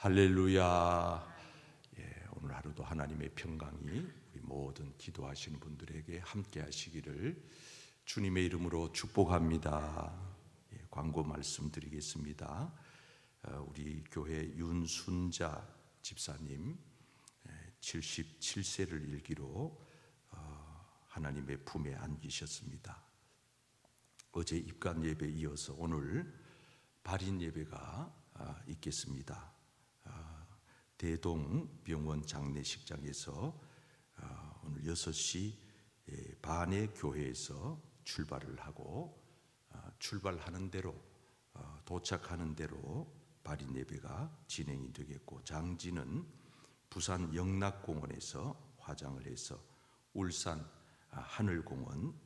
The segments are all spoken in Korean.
할렐루야. 오늘 하루도 하나님의 평강이 우리 모든 기도하시는 분들에게 함께 하시기를 주님의 이름으로 축복합니다. 광고 말씀드리겠습니다. 우리 교회 윤순자 집사님 77세를 일기로 하나님의 품에 안기셨습니다. 어제 입관 예배에 이어서 오늘 발인 예배가 있겠습니다. 대동병원 장례식장에서 오늘 6시 반에 교회에서 출발을 하고 출발하는 대로 도착하는 대로 발인 예배가 진행이 되겠고, 장지는 부산 영락공원에서 화장을 해서 울산 하늘공원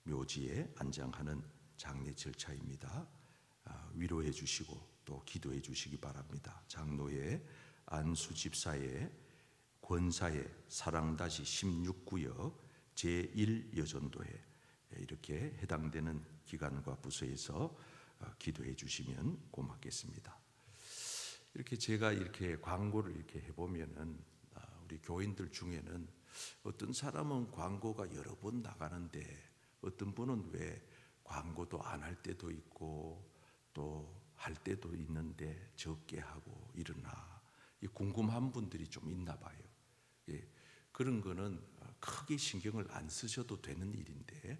묘지에 안장하는 장례 절차입니다. 위로해 주시고 또 기도해 주시기 바랍니다. 장로의 안수 집사의 권사의 사랑다시 16구역 제1여전도에 이렇게 해당되는 기관과 부서에서 기도해 주시면 고맙겠습니다. 이렇게 제가 이렇게 광고를 이렇게 해보면은 우리 교인들 중에는 어떤 사람은 광고가 여러 번 나가는데 어떤 분은 왜 광고도 안 할 때도 있고 또 할 때도 있는데 적게 하고 이러나 궁금한 분들이 좀 있나 봐요. 그런 거는 크게 신경을 안 쓰셔도 되는 일인데,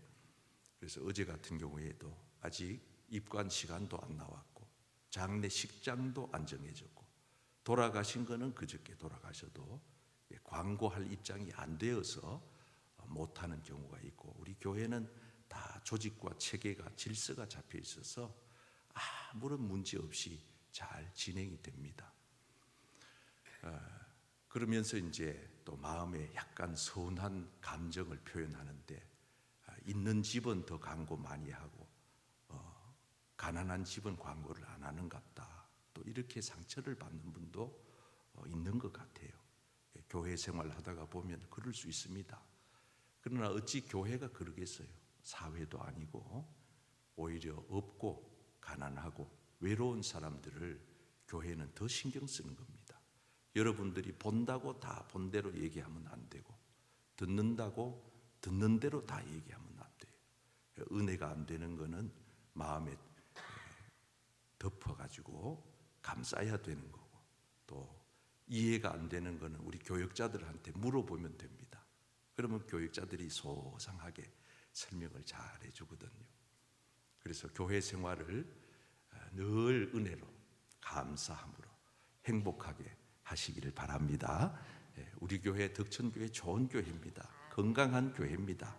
그래서 어제 같은 경우에도 아직 입관 시간도 안 나왔고 장례식장도 안 정해졌고 돌아가신 거는 그저께 돌아가셔도 광고할 입장이 안 되어서 못하는 경우가 있고, 우리 교회는 다 조직과 체계가 질서가 잡혀 있어서 아무런 문제 없이 잘 진행이 됩니다. 그러면서 이제 또 마음에 약간 서운한 감정을 표현하는데, 있는 집은 더 광고 많이 하고 가난한 집은 광고를 안 하는갑다, 또 이렇게 상처를 받는 분도 있는 것 같아요. 교회 생활을 하다가 보면 그럴 수 있습니다. 그러나 어찌 교회가 그러겠어요. 사회도 아니고 오히려 없고 가난하고 외로운 사람들을 교회는 더 신경 쓰는 겁니다. 여러분들이 본다고 다 본대로 얘기하면 안 되고, 듣는다고 듣는 대로 다 얘기하면 안 돼요. 은혜가 안 되는 거는 마음에 덮어가지고 감싸야 되는 거고, 또 이해가 안 되는 거는 우리 교역자들한테 물어보면 됩니다. 그러면 교역자들이 소상하게 설명을 잘 해주거든요. 그래서 교회 생활을 늘 은혜로 감사함으로 행복하게 하시기를 바랍니다. 우리 교회 덕천교회 좋은 교회입니다. 건강한 교회입니다.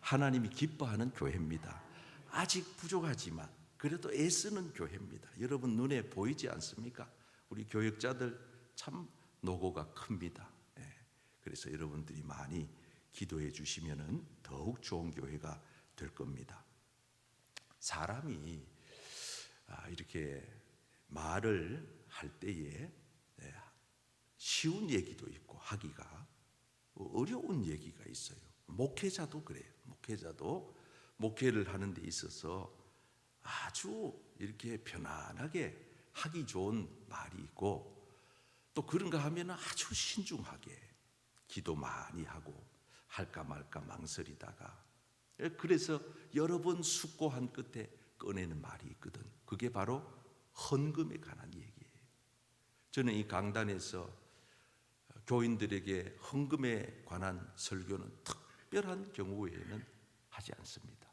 하나님이 기뻐하는 교회입니다. 아직 부족하지만 그래도 애쓰는 교회입니다. 여러분 눈에 보이지 않습니까? 우리 교역자들 참 노고가 큽니다. 그래서 여러분들이 많이 기도해 주시면 더욱 좋은 교회가 될 겁니다. 사람이 이렇게 말을 할 때에 쉬운 얘기도 있고 하기가 어려운 얘기가 있어요. 목회자도 그래요. 목회자도 목회를 하는 데 있어서 아주 이렇게 편안하게 하기 좋은 말이 있고, 또 그런가 하면 아주 신중하게 기도 많이 하고 할까 말까 망설이다가, 그래서 여러 번 숙고한 끝에 꺼내는 말이 있거든. 그게 바로 헌금에 관한 얘기예요. 저는 이 강단에서 교인들에게 헌금에 관한 설교는 특별한 경우에는 하지 않습니다.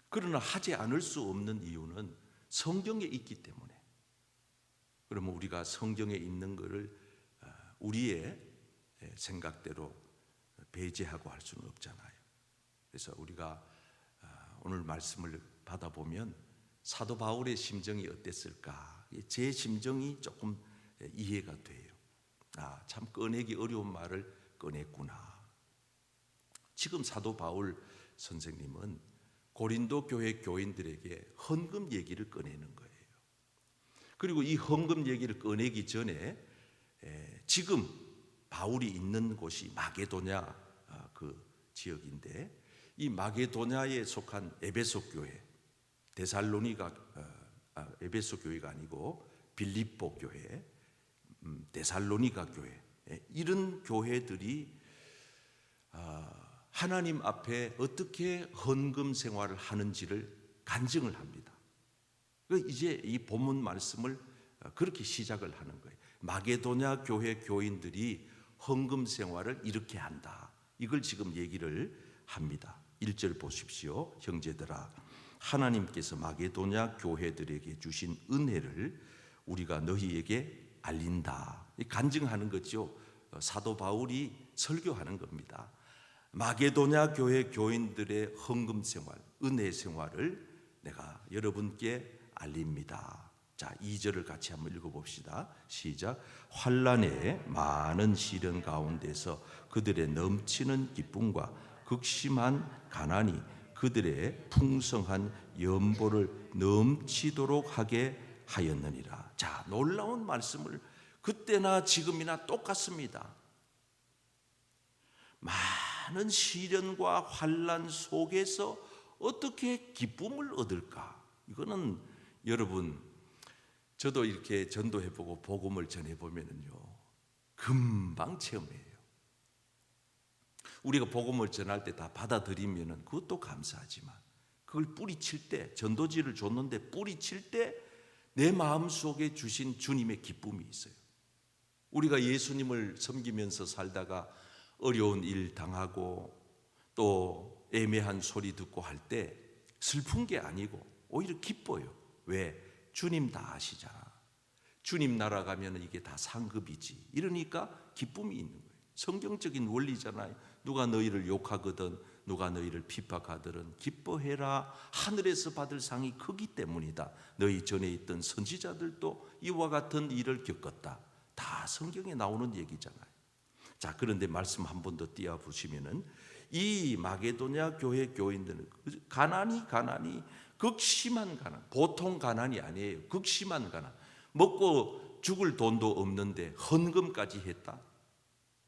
그러나 하지 않을 수 없는 이유는 성경에 있기 때문에. 그러면 우리가 성경에 있는 것을 우리의 생각대로 배제하고 할 수는 없잖아요. 그래서 우리가 오늘 말씀을 받아보면 사도 바울의 심정이 어땠을까? 제 심정이 조금 이해가 돼요. 참 꺼내기 어려운 말을 꺼냈구나. 지금 사도 바울 선생님은 고린도 교회 교인들에게 헌금 얘기를 꺼내는 거예요. 그리고 이 헌금 얘기를 꺼내기 전에 지금 바울이 있는 곳이 마게도냐 그 지역인데, 이 마게도냐에 속한 에베소 교회, 데살로니가 에베소 교회가 아니고 빌립보 교회, 데살로니가 교회, 이런 교회들이 하나님 앞에 어떻게 헌금 생활을 하는지를 간증을 합니다. 이제 이 본문 말씀을 그렇게 시작을 하는 거예요. 마게도냐 교회 교인들이 헌금 생활을 이렇게 한다. 이걸 지금 얘기를 합니다. 1절 보십시오. 형제들아, 하나님께서 마게도냐 교회들에게 주신 은혜를 우리가 너희에게 알린다. 간증하는 거죠. 사도 바울이 설교하는 겁니다. 마게도냐 교회 교인들의 헌금 생활, 은혜 생활을 내가 여러분께 알립니다. 자, 2절을 같이 한번 읽어봅시다. 시작. 환난의 많은 시련 가운데서 그들의 넘치는 기쁨과 극심한 가난이 그들의 풍성한 연보를 넘치도록 하게 하였느니라. 자, 놀라운 말씀을 그때나 지금이나 똑같습니다. 많은 시련과 환난 속에서 어떻게 기쁨을 얻을까? 이거는 여러분, 저도 이렇게 전도해보고 복음을 전해보면요, 금방 체험해요. 우리가 복음을 전할 때 다 받아들이면 그것도 감사하지만 그걸 뿌리칠 때, 전도지를 줬는데 뿌리칠 때 내 마음속에 주신 주님의 기쁨이 있어요. 우리가 예수님을 섬기면서 살다가 어려운 일 당하고 또 애매한 소리 듣고 할 때 슬픈 게 아니고 오히려 기뻐요. 왜? 주님 다 아시잖아. 주님 나라 가면 이게 다 상급이지. 이러니까 기쁨이 있는 거예요. 성경적인 원리잖아요. 누가 너희를 욕하거든 누가 너희를 핍박하거든 기뻐해라. 하늘에서 받을 상이 크기 때문이다. 너희 전에 있던 선지자들도 이와 같은 일을 겪었다. 다 성경에 나오는 얘기잖아요. 자, 그런데 말씀 한 번 더 띄워보시면은 이 마게도냐 교회 교인들은 가난이 극심한 가난, 보통 가난이 아니에요. 극심한 가난. 먹고 죽을 돈도 없는데 헌금까지 했다.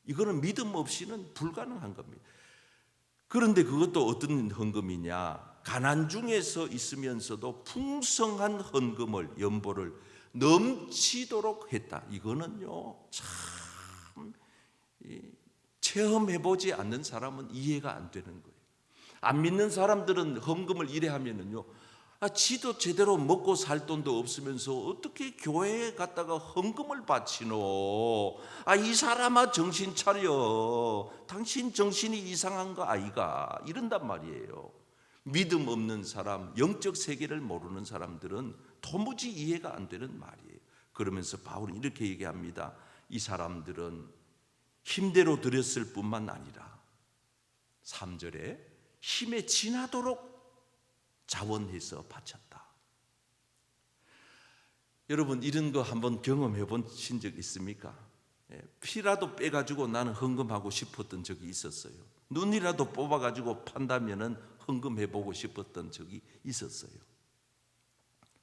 이거는 믿음 없이는 불가능한 겁니다. 그런데 그것도 어떤 헌금이냐? 가난 중에서 있으면서도 풍성한 헌금을, 연보를 넘치도록 했다. 이거는요, 참 체험해보지 않는 사람은 이해가 안 되는 거예요. 안 믿는 사람들은 헌금을 이래 하면은요, 지도 제대로 먹고 살 돈도 없으면서 어떻게 교회에 갔다가 헌금을 바치노? 이 사람아 정신 차려. 당신 정신이 이상한 거 아이가? 이런단 말이에요. 믿음 없는 사람, 영적 세계를 모르는 사람들은 도무지 이해가 안 되는 말이에요. 그러면서 바울은 이렇게 얘기합니다. 이 사람들은 힘대로 드렸을 뿐만 아니라 3절에 힘에 지나도록 자원해서 바쳤다. 여러분, 이런 거 한번 경험해 보신 적 있습니까? 피라도 빼가지고 나는 헌금하고 싶었던 적이 있었어요. 눈이라도 뽑아가지고 판다면은 헌금해보고 싶었던 적이 있었어요.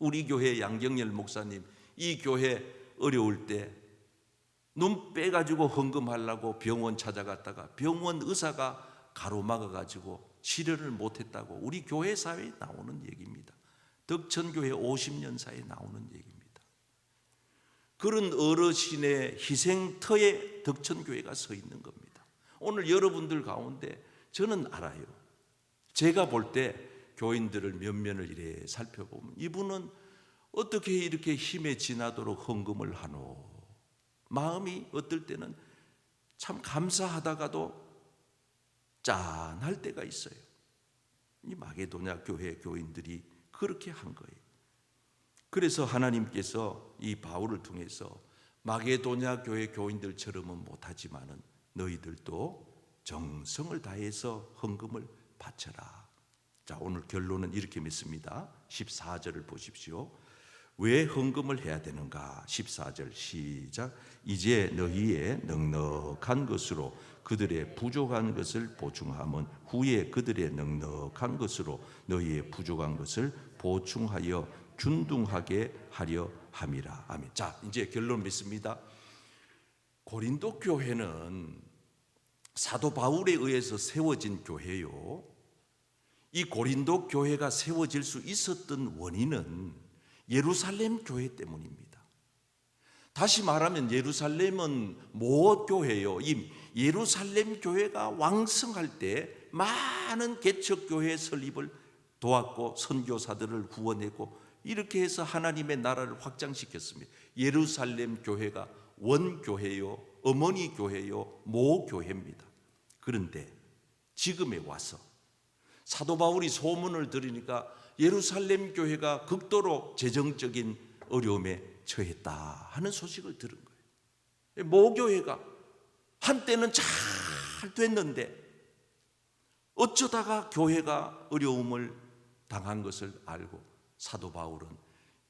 우리 교회 양경열 목사님, 이 교회 어려울 때 눈 빼가지고 헌금하려고 병원 찾아갔다가 병원 의사가 가로막아가지고 치료를 못했다고 우리 교회 사회에 나오는 얘기입니다. 덕천교회 50년사에 나오는 얘기입니다. 그런 어르신의 희생터에 덕천교회가 서 있는 겁니다. 오늘 여러분들 가운데 저는 알아요. 제가 볼 때 교인들을 면면을 이래 살펴보면 이분은 어떻게 이렇게 힘에 지나도록 헌금을 하노? 마음이 어떨 때는 참 감사하다가도 짠할 때가 있어요. 이 마게도냐 교회 교인들이 그렇게 한 거예요. 그래서 하나님께서 이 바울을 통해서 마게도냐 교회 교인들처럼은 못하지만은 너희들도 정성을 다해서 헌금을 바쳐라. 자, 오늘 결론은 이렇게 맺습니다. 14절을 보십시오. 왜 헌금을 해야 되는가? 14절 시작. 이제 너희의 넉넉한 것으로 그들의 부족한 것을 보충하면 후에 그들의 넉넉한 것으로 너희의 부족한 것을 보충하여 균등하게 하려 함이라. 아멘. 자, 이제 결론 맺습니다. 고린도 교회는 사도 바울에 의해서 세워진 교회요. 이 고린도 교회가 세워질 수 있었던 원인은 예루살렘 교회 때문입니다. 다시 말하면 예루살렘은 뭐 교회요? 이 예루살렘 교회가 왕성할 때 많은 개척교회 설립을 도왔고 선교사들을 구원했고 이렇게 해서 하나님의 나라를 확장시켰습니다. 예루살렘 교회가 원교회요, 어머니 교회요, 모교회입니다. 그런데 지금에 와서 사도 바울이 소문을 들으니까 예루살렘 교회가 극도로 재정적인 어려움에 처했다 하는 소식을 들은 거예요. 모교회가 한때는 잘 됐는데 어쩌다가 교회가 어려움을 당한 것을 알고 사도 바울은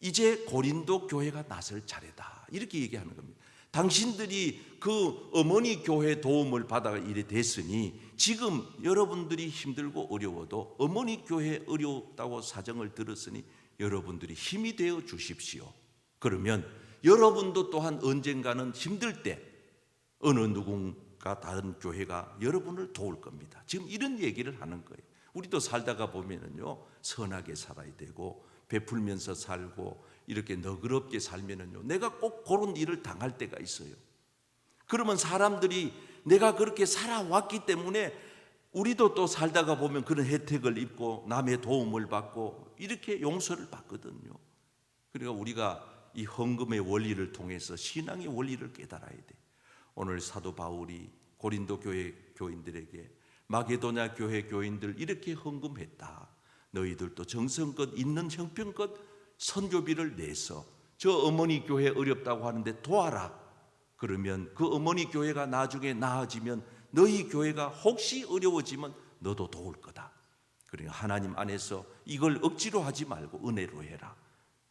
이제 고린도 교회가 나설 차례다 이렇게 얘기하는 겁니다. 당신들이 그 어머니 교회 도움을 받아 이래 됐으니 지금 여러분들이 힘들고 어려워도 어머니 교회 어렵다고 사정을 들었으니 여러분들이 힘이 되어 주십시오. 그러면 여러분도 또한 언젠가는 힘들 때 어느 누군가 다른 교회가 여러분을 도울 겁니다. 지금 이런 얘기를 하는 거예요. 우리도 살다가 보면은요 선하게 살아야 되고 베풀면서 살고 이렇게 너그럽게 살면은요 내가 꼭 그런 일을 당할 때가 있어요. 그러면 사람들이 내가 그렇게 살아왔기 때문에 우리도 또 살다가 보면 그런 혜택을 입고 남의 도움을 받고 이렇게 용서를 받거든요. 그러니까 우리가 이 헌금의 원리를 통해서 신앙의 원리를 깨달아야 돼. 오늘 사도 바울이 고린도 교회 교인들에게 마게도냐 교회 교인들 이렇게 헌금했다. 너희들도 정성껏 있는 형편껏 선교비를 내서 저 어머니 교회 어렵다고 하는데 도와라. 그러면 그 어머니 교회가 나중에 나아지면 너희 교회가 혹시 어려워지면 너도 도울 거다. 그러니까 하나님 안에서 이걸 억지로 하지 말고 은혜로 해라.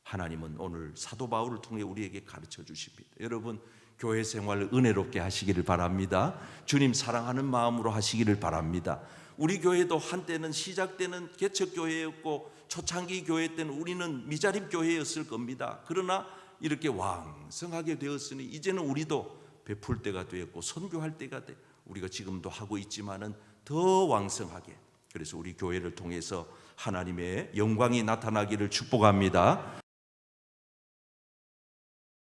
하나님은 오늘 사도 바울을 통해 우리에게 가르쳐 주십니다. 여러분 교회 생활을 은혜롭게 하시기를 바랍니다. 주님 사랑하는 마음으로 하시기를 바랍니다. 우리 교회도 한때는 시작 때는 개척교회였고 초창기 교회 때는 우리는 미자립 교회였을 겁니다. 그러나 이렇게 왕성하게 되었으니 이제는 우리도 베풀 때가 되었고 선교할 때가 돼. 우리가 지금도 하고 있지만은 더 왕성하게. 그래서 우리 교회를 통해서 하나님의 영광이 나타나기를 축복합니다.